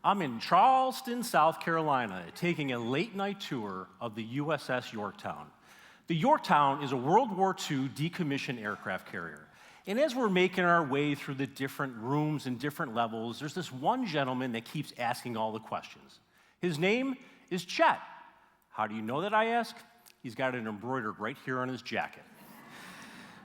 I'm in Charleston, South Carolina, taking a late-night tour of the USS Yorktown. The Yorktown is a World War II decommissioned aircraft carrier. And as we're making our way through the different rooms and different levels, there's this one gentleman that keeps asking all the questions. His name is Chet. How do you know that, I ask? He's got it embroidered right here on his jacket.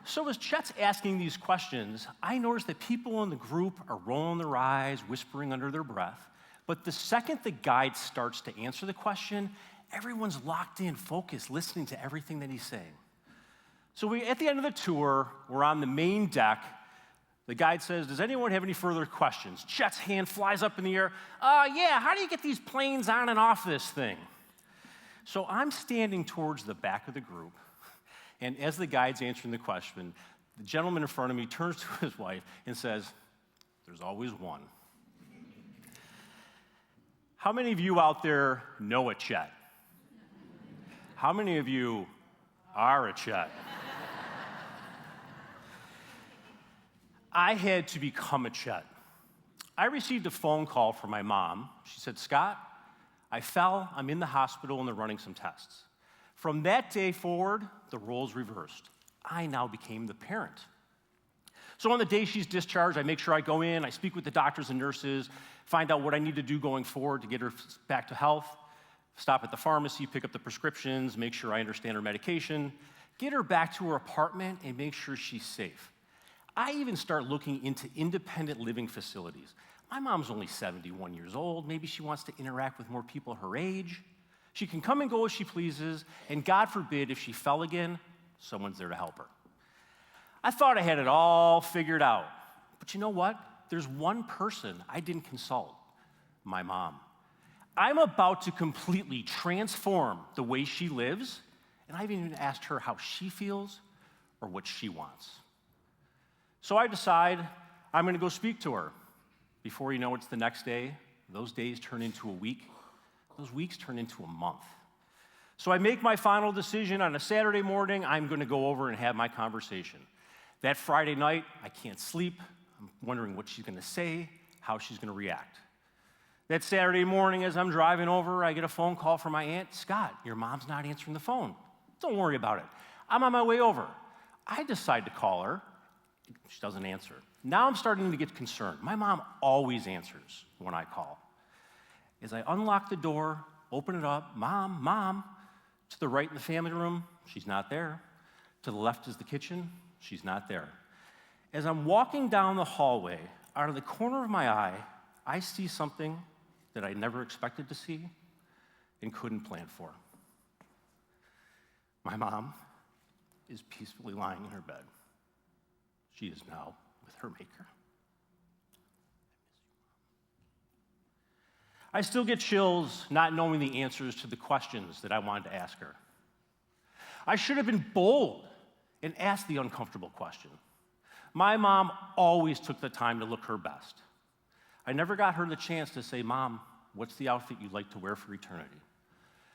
So as Chet's asking these questions, I notice that people in the group are rolling their eyes, whispering under their breath. But the second the guide starts to answer the question, everyone's locked in, focused, listening to everything that he's saying. So at the end of the tour, we're on the main deck. The guide says, does anyone have any further questions? Chet's hand flies up in the air. Yeah, how do you get these planes on and off this thing? So I'm standing towards the back of the group, and as the guide's answering the question, the gentleman in front of me turns to his wife and says, there's always one. How many of you out there know a Chet? How many of you are a Chet? I had to become a Chet. I received a phone call from my mom. She said, Scott, I fell, I'm in the hospital, and they're running some tests. From that day forward, the roles reversed. I now became the parent. So on the day she's discharged, I make sure I go in, I speak with the doctors and nurses, find out what I need to do going forward to get her back to health, stop at the pharmacy, pick up the prescriptions, make sure I understand her medication, get her back to her apartment, and make sure she's safe. I even start looking into independent living facilities. My mom's only 71 years old. Maybe she wants to interact with more people her age. She can come and go as she pleases, and God forbid, if she fell again, someone's there to help her. I thought I had it all figured out. But you know what? There's one person I didn't consult, my mom. I'm about to completely transform the way she lives, and I haven't even asked her how she feels or what she wants. So I decide I'm going to go speak to her. Before you know it's the next day, those days turn into a week. Those weeks turn into a month. So I make my final decision on a Saturday morning. I'm going to go over and have my conversation. That Friday night, I can't sleep. I'm wondering what she's going to say, how she's going to react. That Saturday morning, as I'm driving over, I get a phone call from my aunt. Scott, your mom's not answering the phone. Don't worry about it. I'm on my way over. I decide to call her. She doesn't answer. Now I'm starting to get concerned. My mom always answers when I call. As I unlock the door, open it up, Mom, to the right in the family room, she's not there. To the left is the kitchen, she's not there. As I'm walking down the hallway, out of the corner of my eye, I see something that I never expected to see and couldn't plan for. My mom is peacefully lying in her bed. She is now with her maker. I still get chills not knowing the answers to the questions that I wanted to ask her. I should have been bold and asked the uncomfortable question. My mom always took the time to look her best. I never got her the chance to say, Mom, what's the outfit you'd like to wear for eternity?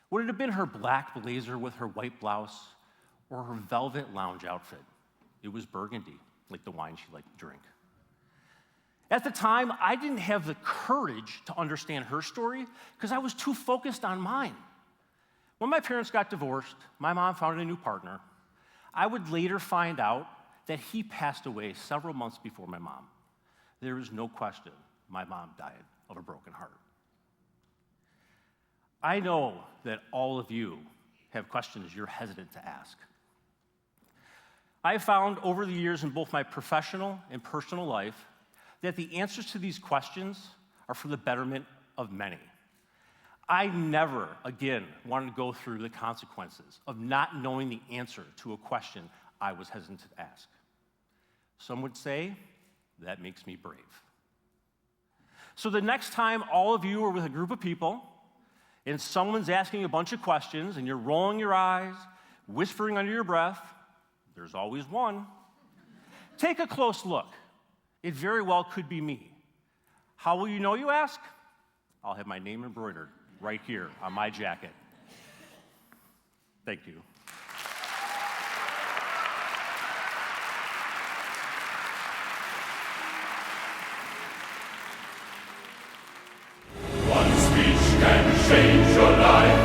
Would it have been her black blazer with her white blouse or her velvet lounge outfit? It was burgundy, like the wine she liked to drink. At the time, I didn't have the courage to understand her story because I was too focused on mine. When my parents got divorced, my mom found a new partner. I would later find out that he passed away several months before my mom. There is no question my mom died of a broken heart. I know that all of you have questions you're hesitant to ask. I have found over the years in both my professional and personal life that the answers to these questions are for the betterment of many. I never, again, wanted to go through the consequences of not knowing the answer to a question I was hesitant to ask. Some would say, that makes me brave. So the next time all of you are with a group of people and someone's asking a bunch of questions and you're rolling your eyes, whispering under your breath, there's always one. Take a close look. It very well could be me. How will you know, you ask? I'll have my name embroidered right here on my jacket. Thank you. change your life.